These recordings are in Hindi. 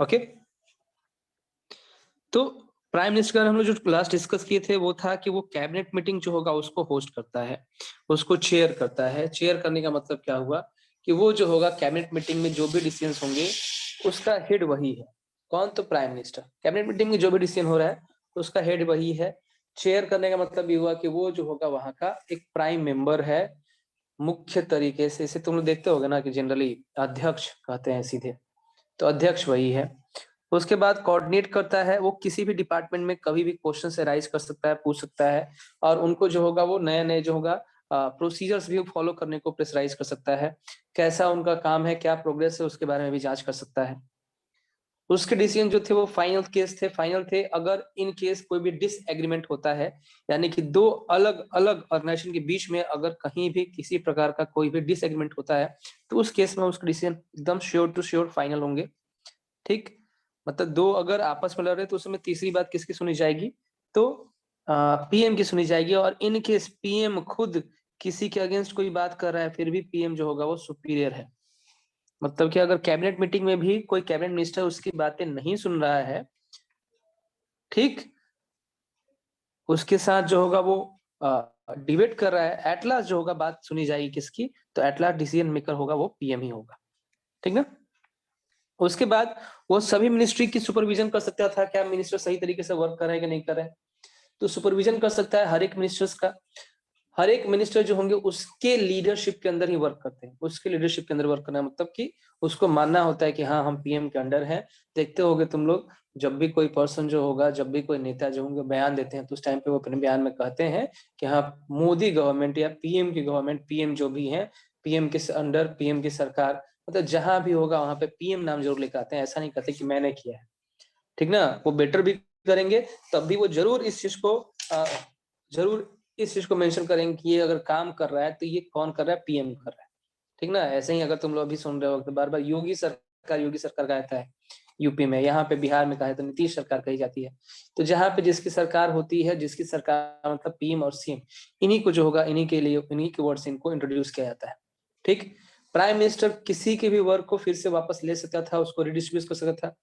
ओके, तो प्राइम मिनिस्टर का हम लोग जो लास्ट डिस्कस किए थे वो था कि वो कैबिनेट मीटिंग जो होगा उसको होस्ट करता है, उसको चेयर करता है। चेयर करने का मतलब क्या हुआ कि वो जो होगा कैबिनेट मीटिंग में जो भी डिसीजंस होंगे उसका हेड वही है। कौन? तो प्राइम मिनिस्टर। कैबिनेट मीटिंग में जो भी डिसीजन हो रहा है उसका हेड वही है। चेयर करने का मतलब ये हुआ कि वो जो होगा वहां का एक प्राइम मेंबर है। मुख्य तरीके से इसे तुम लोग देखते होगे ना कि जनरली अध्यक्ष कहते हैं सीधे, तो अध्यक्ष वही है। उसके बाद कोऑर्डिनेट करता है, वो किसी भी डिपार्टमेंट में कभी भी क्वेश्चन से राइज कर सकता है, पूछ सकता है, और उनको जो होगा वो नए नए जो होगा प्रोसीजर्स भी फॉलो करने को प्रेशराइज कर सकता है। कैसा उनका काम है, क्या प्रोग्रेस है, उसके बारे में भी जांच कर सकता है। उसके डिसीजन जो थे वो फाइनल केस थे, फाइनल थे। अगर इन केस कोई भी डिसएग्रीमेंट होता है, यानी कि दो अलग अलग ऑर्गेनाइजेशन के बीच में अगर कहीं भी किसी प्रकार का कोई भी डिसएग्रीमेंट होता है तो उस केस में उसके डिसीजन एकदम श्योर टू श्योर फाइनल होंगे। ठीक, मतलब दो अगर आपस में लड़ रहे तो उसमें तीसरी बात किसकी सुनी जाएगी? तो पीएम की सुनी जाएगी। और इन केस पीएम खुद किसी के अगेंस्ट कोई बात कर रहा है फिर भी पीएम जो होगा वो सुपीरियर है। मतलब कि अगर कैबिनेट मीटिंग में भी कोई कैबिनेट मिनिस्टर उसकी बातें नहीं सुन रहा है, ठीक, उसके साथ जो होगा वो डिबेट कर रहा है, एट लास्ट जो होगा बात सुनी जाएगी किसकी? तो एट लास्ट डिसीजन मेकर होगा वो पीएम ही होगा। ठीक ना? उसके बाद वो सभी मिनिस्ट्री की सुपरविजन कर सकता था, क्या मिनिस्टर सही तरीके से वर्क कर रहे हैं कि नहीं कर रहे हैं, तो सुपरविजन कर सकता है हर एक मिनिस्टर्स का। हर एक मिनिस्टर जो होंगे उसके लीडरशिप के अंदर ही वर्क करते हैं, उसके लीडरशिप के अंदर वर्क करना मतलब कि उसको मानना होता है कि हाँ हम पीएम के अंडर हैं। देखते होगे तुम लोग, जब भी कोई पर्सन जो होगा, जब भी कोई नेता जो होंगे बयान देते हैं तो उस टाइम पे वो अपने बयान में कहते हैं कि हाँ मोदी गवर्नमेंट या पीएम की गवर्नमेंट, पीएम जो भी है, पीएम के अंडर, पीएम की सरकार, मतलब जहां भी होगा वहां पे पीएम नाम जरूर लेकर आते हैं। ऐसा नहीं कहते कि मैंने किया है। ठीक ना? वो बेटर भी करेंगे तब भी वो जरूर इस चीज को जरूर इस चीज को मेंशन करेंगे कि ये अगर काम कर रहा है तो ये कौन कर रहा है? पीएम कर रहा है। ठीक ना? ऐसे ही अगर तुम लोग अभी सुन रहे हो तो बार बार योगी सरकार कहता है यूपी में, यहाँ पे बिहार में कहा तो नीतीश सरकार कही जाती है। तो जहां पे जिसकी सरकार होती है, जिसकी सरकार मतलब पीएम और सीएम, इन्हीं को जो होगा इन्हीं के लिए इन्हीं के वर्ड से इनको इंट्रोड्यूस किया जाता है। ठीक, प्राइम मिनिस्टर किसी के भी वर्क को फिर से वापस ले सकता था, उसको रिडिस्ट्रीब्यूट कर सकता था।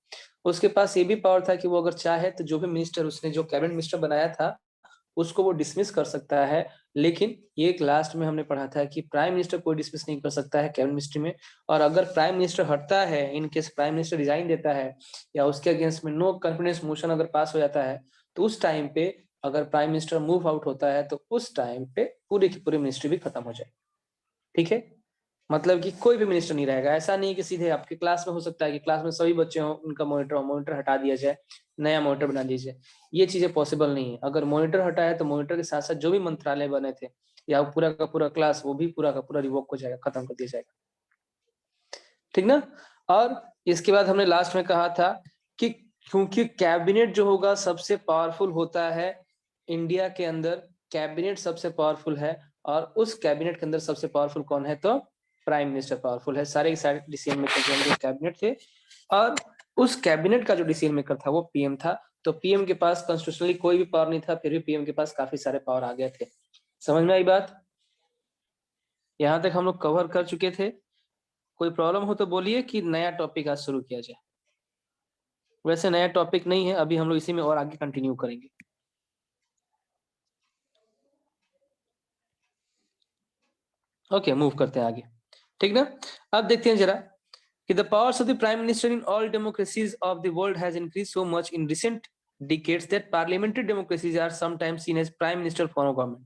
उसके पास ये भी पावर था कि वो अगर चाहे तो जो भी मिनिस्टर उसने जो कैबिनेट मिनिस्टर बनाया था उसको वो डिसमिस कर सकता है। लेकिन ये लास्ट में हमने पढ़ा था कि प्राइम मिनिस्टर कोई डिसमिस नहीं कर सकता है कैबिनेट मिनिस्ट्री में। और अगर प्राइम मिनिस्टर हटता है, in case prime minister resign देता है या उसके अगेंस्ट में नो कॉन्फिडेंस मोशन अगर पास हो जाता है, तो उस टाइम पे अगर प्राइम मिनिस्टर मूव आउट होता है तो उस टाइम पे पूरी की पूरी मिनिस्ट्री भी खत्म हो जाए। ठीक है? मतलब कि कोई भी मिनिस्टर नहीं रहेगा। ऐसा नहीं कि सीधे आपके क्लास में हो सकता है कि क्लास में सभी बच्चे हों, उनका मॉनिटर हटा दिया जाए, नया मॉनिटर बना दीजिए। ये चीजें पॉसिबल नहीं है। अगर मॉनिटर हटा है तो मॉनिटर के साथ साथ जो भी मंत्रालय बने थे या पूरा का पूरा क्लास, वो भी पूरा का पूरा रिवोक हो जाएगा, खत्म कर दिया जाएगा। ठीक ना? और इसके बाद हमने लास्ट में कहा था कि क्योंकि कैबिनेट जो होगा सबसे पावरफुल होता है इंडिया के अंदर, कैबिनेट सबसे पावरफुल है, और उस कैबिनेट के अंदर सबसे पावरफुल कौन है? तो प्राइम मिनिस्टर पावरफुल है। सारे के सारे डिसीजन मेकर जो होंगे कैबिनेट थे, और उस कैबिनेट का जो डिसीजन मेकर था वो पीएम था। तो पीएम के पास कॉन्स्टिट्यूशनली कोई भी पावर नहीं था, फिर भी पीएम के पास काफी सारे पावर आ गए थे। समझ में आई बात? यहाँ तक हम लोग कवर कर चुके थे। कोई प्रॉब्लम हो तो बोलिए कि नया टॉपिक आज शुरू किया जाए। वैसे नया टॉपिक नहीं है, अभी हम लोग इसी में और आगे कंटिन्यू करेंगे। ओके, मूव करते हैं आगे। ठीक ना? अब देखते हैं जरा कि the powers of the prime minister in all democracies of the world has increased so much in recent decades that parliamentary democracies are sometimes seen as prime minister form of government।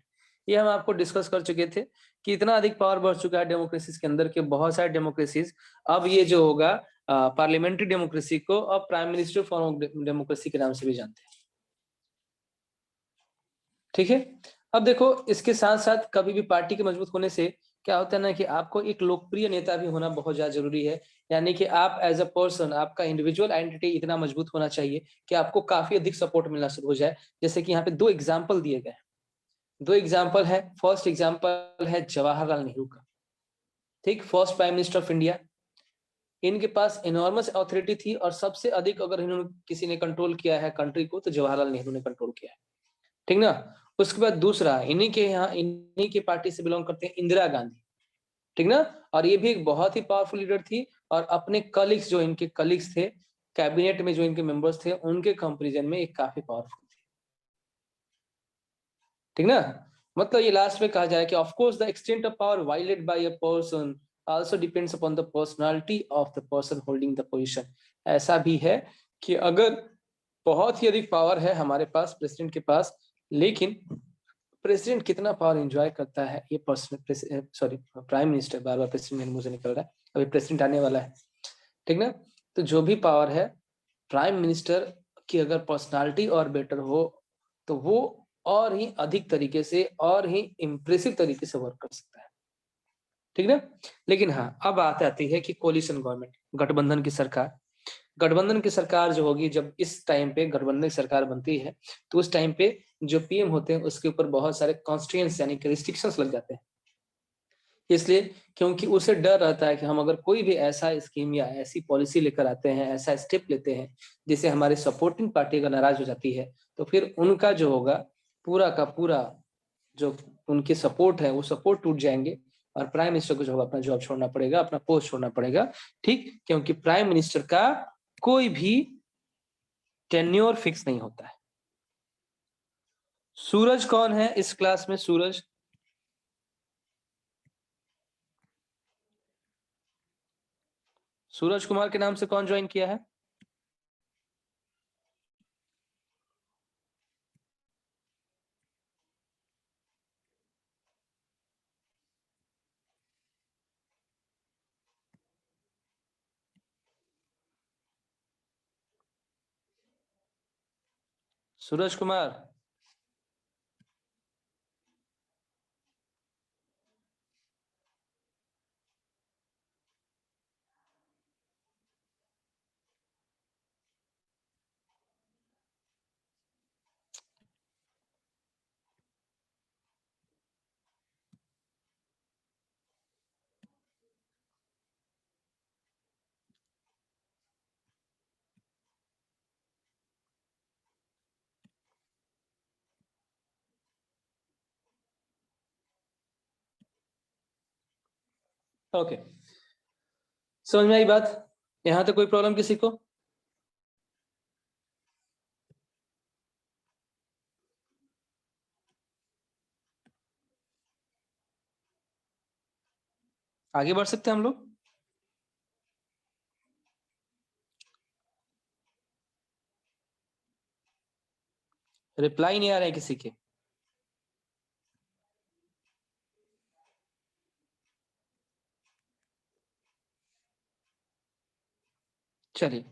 ये हम आपको डिस्कस कर चुके थे कि इतना अधिक पावर बढ़ चुका है डेमोक्रेसीज के अंदर कि बहुत सारे डेमोक्रेसीज अब ये जो होगा पार्लियामेंट्री डेमोक्रेसी को अब prime minister form of democracy के नाम से भी जानते हैं। ठीक है? अब देखो, इसके साथ साथ कभी भी पार्टी के मजबूत होने से क्या होता है ना कि आपको एक लोकप्रिय नेता भी होना बहुत ज्यादा जरूरी है। यानी कि आप एज अ पर्सन, आपका इंडिविजुअल आइडेंटिटी इतना मजबूत होना चाहिए कि आपको काफी अधिक सपोर्ट मिलना शुरू हो जाए। जैसे कि यहाँ पे दो एग्जाम्पल दिए गए, दो एग्जाम्पल है। फर्स्ट एग्जाम्पल है जवाहरलाल नेहरू का। ठीक, first prime minister of India. इनके पास इनॉर्मस अथॉरिटी थी, और सबसे अधिक अगर इन्होंने किसी ने कंट्रोल किया है कंट्री को तो जवाहरलाल नेहरू ने कंट्रोल किया है। ठीक ना? उसके बाद दूसरा, इन्हीं के यहाँ इन्हीं की पार्टी से बिलोंग करते हैं इंदिरा गांधी। ठीक ना? और ये भी एक बहुत ही पावरफुल लीडर थी, और अपने कलीग्स, जो इनके कलीग्स थे, कैबिनेट में जो इनके मेंबर्स थे उनके कंपेरिजन में एक काफी पावरफुल थे, ठीक ना। मतलब ये लास्ट में कहा जाए कि of course the extent of power violated by a person also depends upon the personality of the person holding the position. ऐसा भी है कि अगर बहुत ही अधिक पावर है हमारे पास प्रेसिडेंट के पास, लेकिन प्रेसिडेंट कितना पावर एंजॉय करता है ये पर्सन, सॉरी प्राइम मिनिस्टर, बार बार प्रेसिडेंट मेरे मुंह से निकल रहा है, अभी प्रेसिडेंट आने वाला है, ठीक ना। तो जो भी पावर है प्राइम मिनिस्टर की अगर पर्सनालिटी और बेटर हो तो वो और ही अधिक तरीके से और ही इम्प्रेसिव तरीके से वर्क कर सकता है, ठीक ना। लेकिन हाँ, अब बात आती है कि कोलिशन गवर्नमेंट, गठबंधन की सरकार। गठबंधन की सरकार जो होगी, जब इस टाइम पे गठबंधन की सरकार बनती है तो उस टाइम पे जो पीएम होते हैं उसके ऊपर बहुत सारे कॉन्स्ट्रेंट्स यानी कि रिस्ट्रिक्शंस लग जाते हैं। इसलिए क्योंकि उसे डर रहता है कि हम अगर कोई भी ऐसा स्कीम या ऐसी पॉलिसी लेकर आते हैं, ऐसा स्टेप लेते हैं जिससे हमारी सपोर्टिंग पार्टी अगर नाराज हो जाती है तो फिर उनका जो होगा पूरा का पूरा जो उनके सपोर्ट है वो सपोर्ट टूट जाएंगे और प्राइम मिनिस्टर को जो होगा अपना जॉब छोड़ना पड़ेगा, अपना पोस्ट छोड़ना पड़ेगा, ठीक। क्योंकि प्राइम मिनिस्टर का कोई भी टेन्योर फिक्स नहीं होता है। सूरज कौन है इस क्लास में? सूरज, सूरज कुमार के नाम से कौन ज्वाइन किया है? सूरज कुमार, ओके, समझ में आई बात? यहां तक कोई प्रॉब्लम किसी को? आगे बढ़ सकते हैं हम लोग? रिप्लाई नहीं आ रहे हैं किसी के? चलिए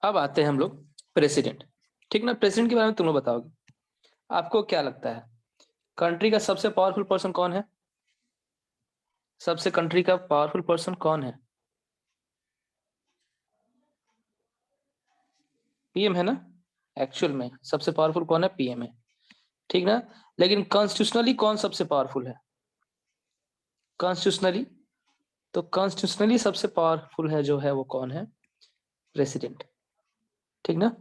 अब आते हैं हम लोग प्रेसिडेंट, ठीक ना। प्रेसिडेंट के बारे में तुम लोग बताओगे, आपको क्या लगता है कंट्री का सबसे पावरफुल पर्सन कौन है? सबसे कंट्री का पावरफुल पर्सन कौन है? पीएम है ना। एक्चुअल में सबसे पावरफुल कौन है? पीएम है, ठीक ना। लेकिन कॉन्स्टिट्यूशनली कौन सबसे पावरफुल है? कॉन्स्टिट्यूशनली, तो कॉन्स्टिट्यूशनली सबसे पावरफुल है जो है वो कौन है? प्रेसिडेंट, ठीक ना।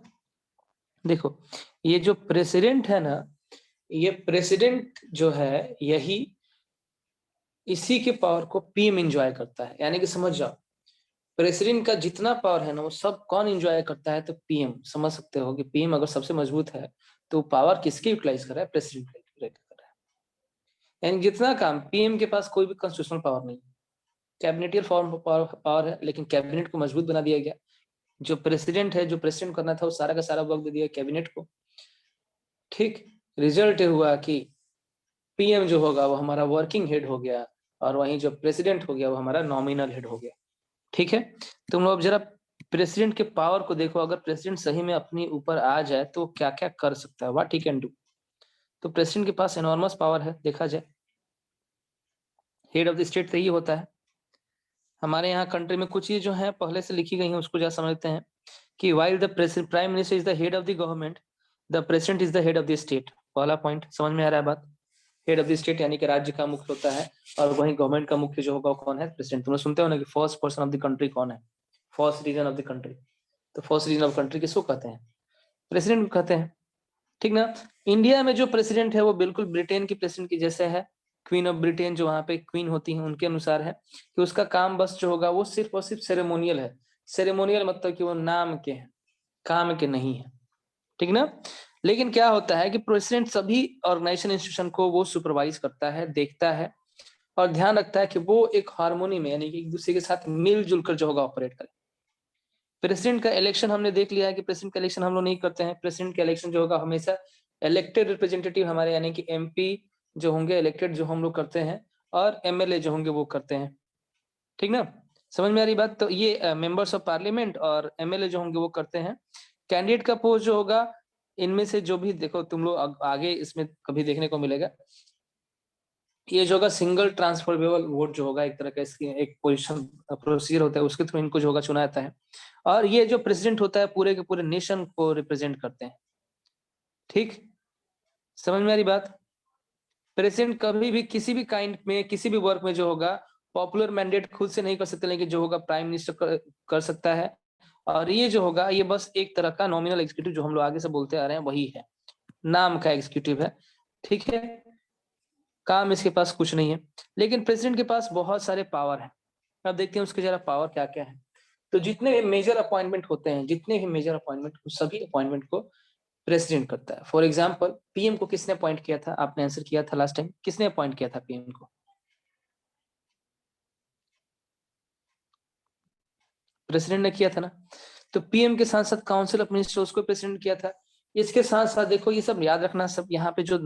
देखो ये जो प्रेसिडेंट है ना, ये प्रेसिडेंट जो है यही इसी के पावर को पीएम एंजॉय करता है। यानी कि समझ जाओ प्रेसिडेंट का जितना पावर है ना वो सब कौन एंजॉय करता है? तो पीएम। समझ सकते हो कि पीएम अगर सबसे मजबूत है तो पावर किसके यूटिलाइज कर रहा है? प्रेसिडेंट का यूटिलाइज कर रहा है। यानी जितना काम पीएम के पास कोई भी कॉन्स्टिट्यूशनल पावर नहीं, कैबिनेटियल फॉर्म पावर है लेकिन कैबिनेट को मजबूत बना दिया गया। जो प्रेसिडेंट है, जो प्रेसिडेंट करना था वो सारा का सारा वर्क दे दिया कैबिनेट को, ठीक। रिजल्ट हुआ कि पीएम जो होगा वो हमारा वर्किंग हेड हो गया और वहीं जो प्रेसिडेंट हो गया वो हमारा नॉमिनल हेड हो गया, ठीक है। तुम लोग जरा प्रेसिडेंट के पावर को देखो, अगर प्रेसिडेंट सही में अपनी ऊपर आ जाए तो क्या क्या कर सकता है, व्हाट ही कैन डू। तो प्रेसिडेंट के पास एनॉर्मस पावर है देखा जाए। हेड ऑफ द स्टेट तो ये होता है। हमारे यहाँ कंट्री में कुछ चीज जो है पहले से लिखी गई है उसको जरा समझते हैं कि while the prime minister is the head of the government, the president is the head of the state. पहला पॉइंट समझ में आ रहा है बात? हेड ऑफ द स्टेट यानी कि राज्य का मुख्य होता है और वहीं गवर्नमेंट का मुख्य जो होगा वो कौन है? प्रेसिडेंट। तुम लोग सुनते हो ना कि first person of the country कौन है? First region of the country. तो फर्स्ट रीजन ऑफ कंट्री किसको कहते हैं? प्रेसिडेंट को कहते हैं, ठीक ना। इंडिया में जो प्रेसिडेंट है वो बिल्कुल ब्रिटेन की प्रेसिडेंट की जैसे है, क्वीन ऑफ ब्रिटेन जो वहां पे क्वीन होती है उनके अनुसार है कि उसका काम बस जो होगा वो सिर्फ और सिर्फ सेरेमोनियल है। सेरेमोनियल मतलब कि वो नाम के हैं, काम के नहीं है, ठीक ना। लेकिन क्या होता है कि प्रेसिडेंट सभी ऑर्गेनाइजेशन इंस्टीट्यूशन को वो सुपरवाइज करता है, देखता है और ध्यान रखता है कि वो एक हार्मोनी में यानी कि एक दूसरे के साथ मिलजुल कर जो होगा ऑपरेट करे। प्रेसिडेंट का इलेक्शन हमने देख लिया है कि प्रेसिडेंट का इलेक्शन हम लोग नहीं करते हैं। प्रेसिडेंट का इलेक्शन जो होगा हमेशा इलेक्टेड रिप्रेजेंटेटिव हमारे यानी कि एमपी जो होंगे इलेक्टेड जो हम लोग करते हैं और एमएलए जो होंगे वो करते हैं, ठीक ना। समझ में आ रही बात। तो ये मेंबर्स ऑफ पार्लियामेंट और एमएलए जो होंगे वो करते हैं। कैंडिडेट का पोस्ट जो होगा इनमें से जो भी देखो तुम लोग आगे इसमें कभी देखने को मिलेगा, ये जो होगा सिंगल ट्रांसफरेबल वोट जो होगा एक तरह का इसकी एक पोजीशन प्रोसीजर होता है, उसके थ्रू इनको जो होगा चुना जाता है। और ये जो प्रेसिडेंट होता है पूरे के पूरे नेशन को रिप्रेजेंट करते हैं, ठीक। समझ में आ रही बात। प्रेसिडेंट कभी भी किसी भी काइंड में किसी भी वर्क में जो होगा पॉपुलर मैंडेट खुद से नहीं कर सकते, लेकिन जो होगा प्राइम मिनिस्टर कर सकता है। और ये जो होगा ये बस एक तरह का नॉमिनल एग्जीक्यूटिव जो हम लोग आगे से बोलते आ रहे हैं वही है, नाम का एग्जीक्यूटिव है, ठीक है। काम इसके पास कुछ नहीं है, लेकिन प्रेसिडेंट के पास बहुत सारे पावर है। अब देखते हैं उसके जरा पावर क्या क्या है। तो जितने भी मेजर अपॉइंटमेंट होते हैं, जितने भी मेजर अपॉइंटमेंट सभी अपॉइंटमेंट को प्रेसिडेंट करता है। फॉर एग्जाम्पल पीएम को किसने अपॉइंट किया था, आपने आंसर किया था लास्ट टाइम, किसने अपॉइंट किया था पीएम को? प्रेसिडेंट ने किया था ना। तो पीएम के साथ साथ काउंसिल ऑफ मिनिस्टर्स को प्रेसिडेंट किया था। इसके साथ साथ देखो ये सब याद रखना, सब यहाँ पे जो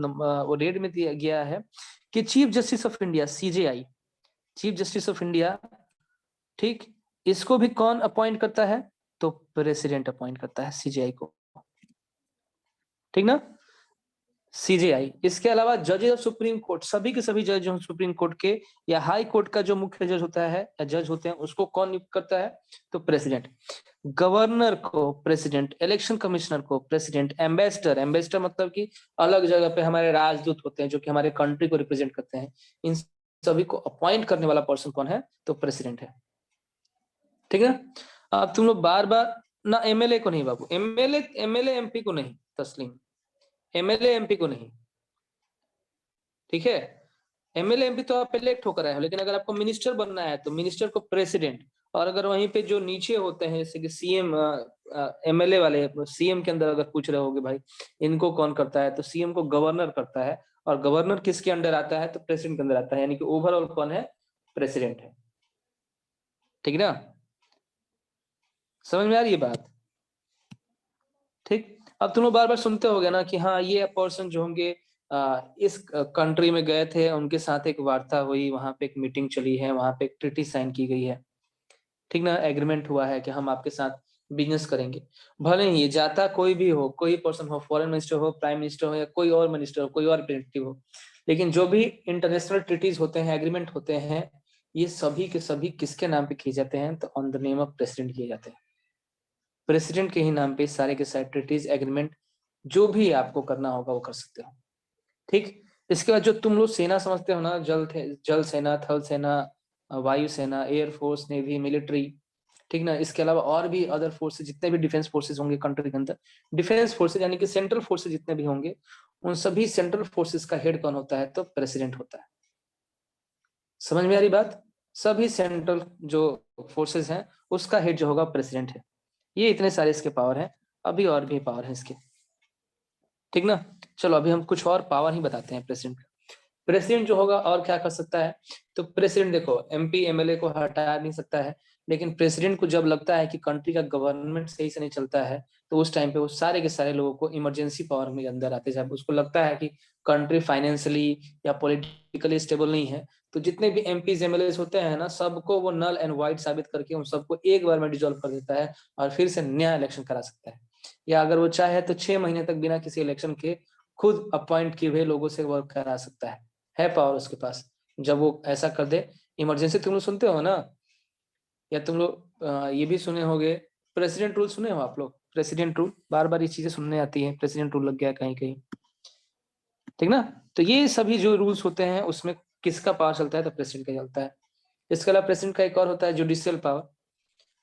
वो रेड में दिया गया है कि chief justice of India CJI, chief justice of India, ठीक, इसको भी कौन अपॉइंट करता है? तो प्रेसिडेंट अपॉइंट करता है सीजेआई को, ठीक ना, सीजेआई। इसके अलावा जजेस ऑफ सुप्रीम कोर्ट, सभी के सभी जज जो सुप्रीम कोर्ट के या हाई कोर्ट का जो मुख्य जज होता है या जज होते हैं उसको कौन नियुक्त करता है? तो प्रेसिडेंट। गवर्नर को प्रेसिडेंट, इलेक्शन कमिश्नर को प्रेसिडेंट, एम्बेसडर, एम्बेसडर मतलब कि अलग जगह पे हमारे राजदूत होते हैं जो कि हमारे कंट्री को रिप्रेजेंट करते हैं, इन सभी को अपॉइंट करने वाला पर्सन कौन है? तो प्रेसिडेंट है, ठीक है। अब तुम लोग बार बार ना, एमएलए को नहीं बाबू, एमएलए एमएलए एमपी को नहीं तस्लीम, एमएलए एमपी को नहीं, ठीक है। एमएलए एमपी तो आप इलेक्ट होकर आए हो, लेकिन अगर आपको मिनिस्टर बनना है तो मिनिस्टर को प्रेसिडेंट, और अगर वहीं पे जो नीचे होते हैं जैसे कि सीएम, एमएलए वाले सीएम के अंदर अगर पूछ रहे होगे भाई इनको कौन करता है, तो सीएम को गवर्नर करता है। और गवर्नर किसके अंडर आता है? तो प्रेसिडेंट के अंदर आता है, यानी कि ओवरऑल कौन है? प्रेसिडेंट है, ठीक ना। समझ में आ रही है बात, ठीक। अब तुम लोग बार बार सुनते होगे ना कि हाँ ये पर्सन जो होंगे इस कंट्री में गए थे, उनके साथ एक वार्ता हुई, वहां पे एक मीटिंग चली है, वहां पे एक ट्रीटी साइन की गई है, ठीक ना, एग्रीमेंट हुआ है कि हम आपके साथ बिजनेस करेंगे। भले ही ये जाता कोई भी हो, कोई पर्सन हो, फॉरेन मिनिस्टर हो, प्राइम मिनिस्टर हो या कोई और मिनिस्टर हो, कोई और रिप्रेजेंटेटिव हो, लेकिन जो भी इंटरनेशनल ट्रीटीज होते हैं, एग्रीमेंट होते हैं, ये सभी के सभी किसके नाम पे किए जाते हैं? तो on the name of president किए जाते हैं। प्रेसिडेंट के ही नाम पे सारे के सारे ट्रीटीज एग्रीमेंट जो भी आपको करना होगा वो कर सकते हो, ठीक। इसके बाद जो तुम लोग सेना समझते हो ना, जल सेना, थल सेना, वायु सेना, एयरफोर्स, नेवी, मिलिट्री, ठीक ना। इसके अलावा और भी अदर फोर्सेज, जितने भी डिफेंस फोर्सेज होंगे कंट्री के अंदर, डिफेंस फोर्सेज यानी कि सेंट्रल फोर्सेज जितने भी होंगे, उन सभी सेंट्रल फोर्सेज का हेड कौन होता है? तो प्रेसिडेंट होता है। समझ में आ रही बात। सभी सेंट्रल जो फोर्सेज हैं उसका हेड जो होगा प्रेसिडेंट है। ये इतने सारे इसके पावर हैं, अभी और भी पावर है इसके, ठीक ना। चलो अभी हम कुछ और पावर ही बताते हैं प्रेसिडेंट। प्रेसिडेंट जो होगा और क्या कर सकता है? तो प्रेसिडेंट देखो एमपी एमएलए को हटा नहीं सकता है, लेकिन प्रेसिडेंट को जब लगता है कि कंट्री का गवर्नमेंट सही से नहीं चलता है, तो उस टाइम पे वो सारे के सारे लोगों को इमरजेंसी पावर में अंदर आते हैं। जब उसको लगता है कि कंट्री फाइनेंशियली या पॉलिटिकली स्टेबल नहीं है, तो जितने भी एमपीज एमएलए होते हैं ना, सबको वो नल एंड वाइट साबित करके उन सबको एक बार में डिसॉल्व कर देता है और फिर से नया इलेक्शन करा सकता है। या अगर वो चाहे तो 6 महीने तक बिना किसी इलेक्शन के खुद अपॉइंट किए हुए लोगों से वर्क करा सकता है पावर उसके पास। जब वो ऐसा कर दे, इमरजेंसी तुम लोग सुनते हो ना, या तुम लोग ये भी सुने होंगे, प्रेसिडेंट रूल सुने हो आप लोग? प्रेसिडेंट रूल बार बार ये चीजें सुनने आती है, प्रेसिडेंट रूल लग गया कहीं कहीं, ठीक ना। तो ये सभी जो रूल्स होते हैं उसमें किसका पावर चलता है? तो प्रेसिडेंट का चलता है। इसके अलावा प्रेसिडेंट का एक और होता है जुडिशियल पावर।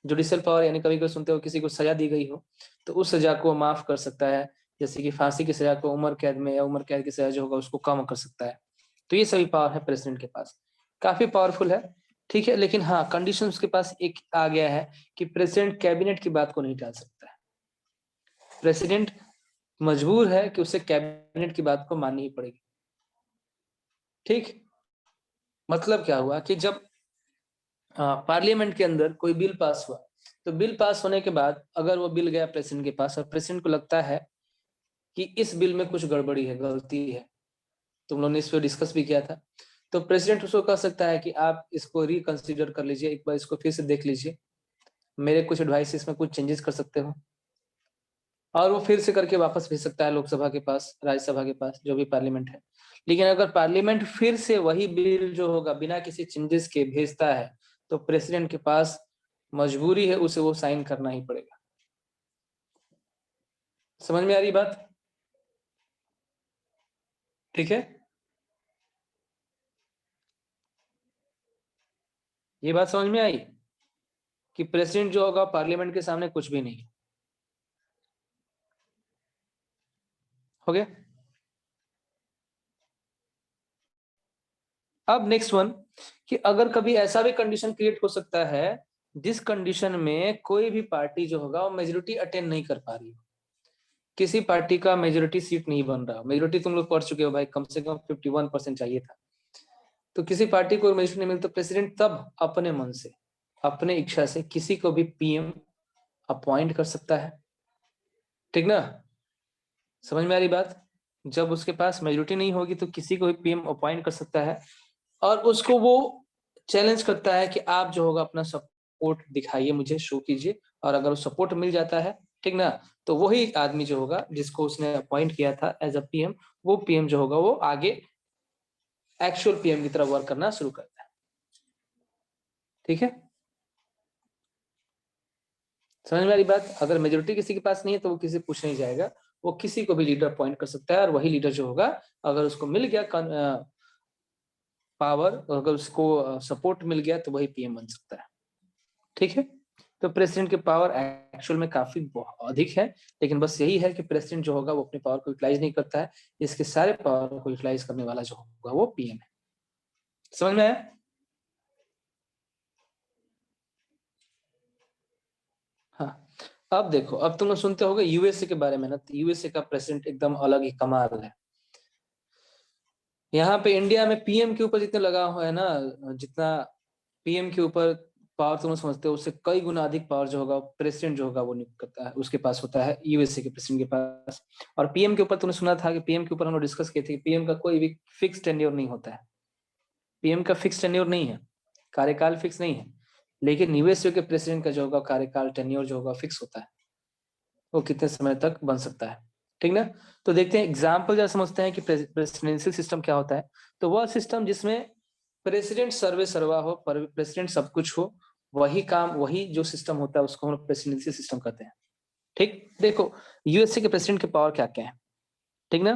जुडिशियल पावर यानी कभी कभी सुनते हो किसी को सजा दी गई हो तो उस सजा को माफ कर सकता है, जैसे कि फांसी की सजा को उम्र कैद में या उम्र कैद की सजा जो होगा उसको कम कर सकता है, तो ये सभी पावर है प्रेसिडेंट के पास, काफी पावरफुल है, ठीक है। लेकिन हाँ, कंडीशन उसके पास एक आ गया है कि प्रेसिडेंट कैबिनेट की बात को नहीं टाल सकता है। प्रेसिडेंट मजबूर है कि उसे कैबिनेट की बात को माननी ही पड़ेगी, ठीक। मतलब क्या हुआ कि जब पार्लियामेंट के अंदर कोई बिल पास हुआ, तो बिल पास होने के बाद अगर वो बिल गया प्रेसिडेंट के पास और प्रेसिडेंट को लगता है कि इस बिल में कुछ गड़बड़ी है, गलती है, तुम लोगों ने इस पर डिस्कस भी किया था, तो प्रेसिडेंट उसको कह सकता है कि आप इसको रिकंसिडर कर लीजिए, एक बार इसको फिर से देख लीजिए, मेरे कुछ एडवाइस इसमें कुछ चेंजेस कर सकते हो, और वो फिर से करके वापस भेज सकता है लोकसभा के पास, राज्यसभा के पास, जो भी पार्लियामेंट है। लेकिन अगर पार्लियामेंट फिर से वही बिल जो होगा बिना किसी चेंजेस के भेजता है, तो प्रेसिडेंट के पास मजबूरी है, उसे वो साइन करना ही पड़ेगा। समझ में आ रही बात? ठीक है, ये बात समझ में आई कि प्रेसिडेंट जो होगा पार्लियामेंट के सामने कुछ भी नहीं। हो गया। अब नेक्स्ट वन, कि अगर कभी ऐसा भी कंडीशन क्रिएट हो सकता है जिस कंडीशन में कोई भी पार्टी जो होगा वो मेजोरिटी अटेन नहीं कर पा रही हो, किसी पार्टी का मेजोरिटी सीट नहीं बन रहा, मेजोरिटी तुम लोग पढ़ चुके हो भाई, कम से कम 51% चाहिए था, तो किसी पार्टी को मेजोरिटी नहीं मिली, तो प्रेसिडेंट तब अपने मन से, अपने इच्छा से किसी को भी पीएम अपॉइंट कर सकता है, ठीक ना? समझ में आ रही बात? जब उसके पास मेजोरिटी नहीं होगी तो किसी को भी पीएम अपॉइंट कर सकता है, और उसको वो चैलेंज करता है कि आप जो होगा अपना सपोर्ट दिखाइए, मुझे शो कीजिए, और अगर वो सपोर्ट मिल जाता है, ठीक ना, तो वही आदमी जो होगा जिसको उसने अपॉइंट किया था एज अ पीएम, वो पीएम जो होगा वो आगे एक्चुअल पीएम की तरह वर्क करना शुरू करता है, ठीक है। समझ में आ रही बात? अगर मेजोरिटी किसी के पास नहीं है तो वो किसी पूछ नहीं जाएगा, वो किसी को भी लीडर अपॉइंट कर सकता है, और वही लीडर जो होगा, अगर उसको मिल गया पावर, अगर उसको सपोर्ट मिल गया, तो वही पीएम बन सकता है, ठीक है। तो प्रेसिडेंट की पावर एक्चुअल में काफी अधिक है, लेकिन बस यही है कि प्रेसिडेंट जो होगा वो अपनी पावर को यूटिलाइज नहीं करता है, इसके सारे पावर को यूटिलाइज करने वाला जो होगा वो पीएम है। समझ में आया? हाँ, अब देखो, अब तुम लोग सुनते होगे यूएसए के बारे में ना, तो यूएसए का प्रेसिडेंट एकदम अलग ही कमाल है। यहाँ पे इंडिया में पीएम के ऊपर जितना लगा हुआ है ना, जितना पीएम के ऊपर पावर तुम समझते हो, उससे कई गुना अधिक पावर जो होगा प्रेसिडेंट जो होगा वो नियुक्त करता है, उसके पास होता है, यूएसए के प्रेसिडेंट के पास। और पीएम के ऊपर तुमने सुना था कि पीएम के ऊपर हम लोग डिस्कस किए थे कि पीएम का कोई भी फिक्स टेन्योर नहीं होता है, पीएम का फिक्स टेन्योर नहीं है, कार्यकाल फिक्स नहीं है, लेकिन यूएसए के प्रेसिडेंट का जो होगा कार्यकाल टेन्योर जो होगा फिक्स होता है, वो कितने समय तक बन सकता है, ठीक ना। तो देखते हैं एग्जाम्पल जब समझते हैं कि प्रेसिडेंशियल सिस्टम क्या होता है। तो वह सिस्टम जिसमें प्रेसिडेंट सर्वे सर्वा हो, प्रेसिडेंट सब कुछ हो, वही काम, वही जो सिस्टम होता है उसको हम प्रेसिडेंशियल सिस्टम कहते हैं, ठीक। देखो यूएसए के प्रेसिडेंट के पावर क्या क्या है, ठीक ना।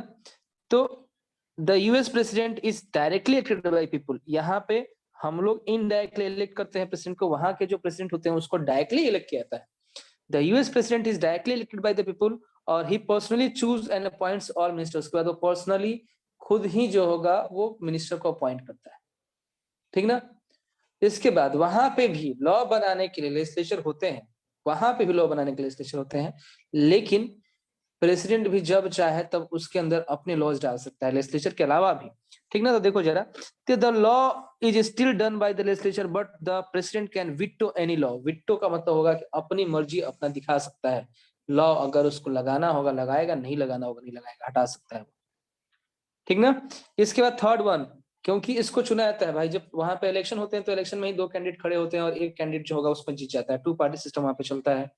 तो the US president is directly elected by people, यहाँ पे हम लोग इनडायरेक्टली इलेक्ट करते हैं प्रेसिडेंट को, वहां के जो प्रेसिडेंट होते हैं उसको डायरेक्टली इलेक्ट किया जाता है। The US president is directly elected by the people, और he personally choose and appoints all ministers, के बाद वो पर्सनली खुद ही जो होगा वो मिनिस्टर को अपॉइंट करता है, ठीक ना। इसके बाद वहां पे भी लॉ बनाने के लिए लेजिस्लेचर होते हैं, वहां पे भी लॉ बनाने के लिए लेजिस्लेचर होते हैं, लेकिन प्रेसिडेंट भी जब चाहे तब उसके अंदर अपने लॉज डाल सकता है लेजिस्लेचर के अलावा भी, ठीक ना। तो देखो जरा, the law is still done by the legislature but the president can veto any law, veto का मतलब होगा कि अपनी मर्जी अपना दिखा सकता है, लॉ अगर उसको लगाना होगा लगाएगा, नहीं लगाना होगा नहीं लगाएगा, हटा सकता है, ठीक ना। इसके बाद थर्ड वन, क्योंकि इसको चुना जाता है भाई, जब वहां पे इलेक्शन होते हैं तो इलेक्शन में ही दो कैंडिडेट खड़े होते हैं और एक कैंडिडेट जो होगा उसमें जीत जाता है, टू पार्टी सिस्टम वहां पे चलता है।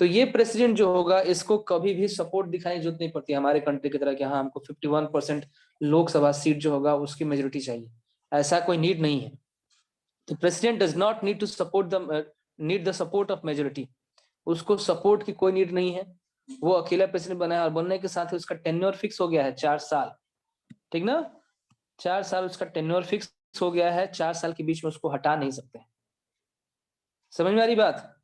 तो ये प्रेसिडेंट जो होगा इसको कभी भी सपोर्ट दिखाने की जरूरत नहीं पड़ती हमारे कंट्री की तरह कि हाँ हमको 51% लोकसभा सीट जो होगा उसकी मेजोरिटी चाहिए, ऐसा कोई नीड नहीं है। तो president does not need to support the need the support of majority, उसको सपोर्ट की कोई नीड नहीं है, वो अकेला प्रेसिडेंट बना है, और बनने के साथ ही उसका टेन्योर फिक्स हो गया है 4 साल, ठीक ना। 4 साल उसका टेन्योर फिक्स हो गया है, 4 साल के बीच में उसको हटा नहीं सकते। समझ में आ रही बात?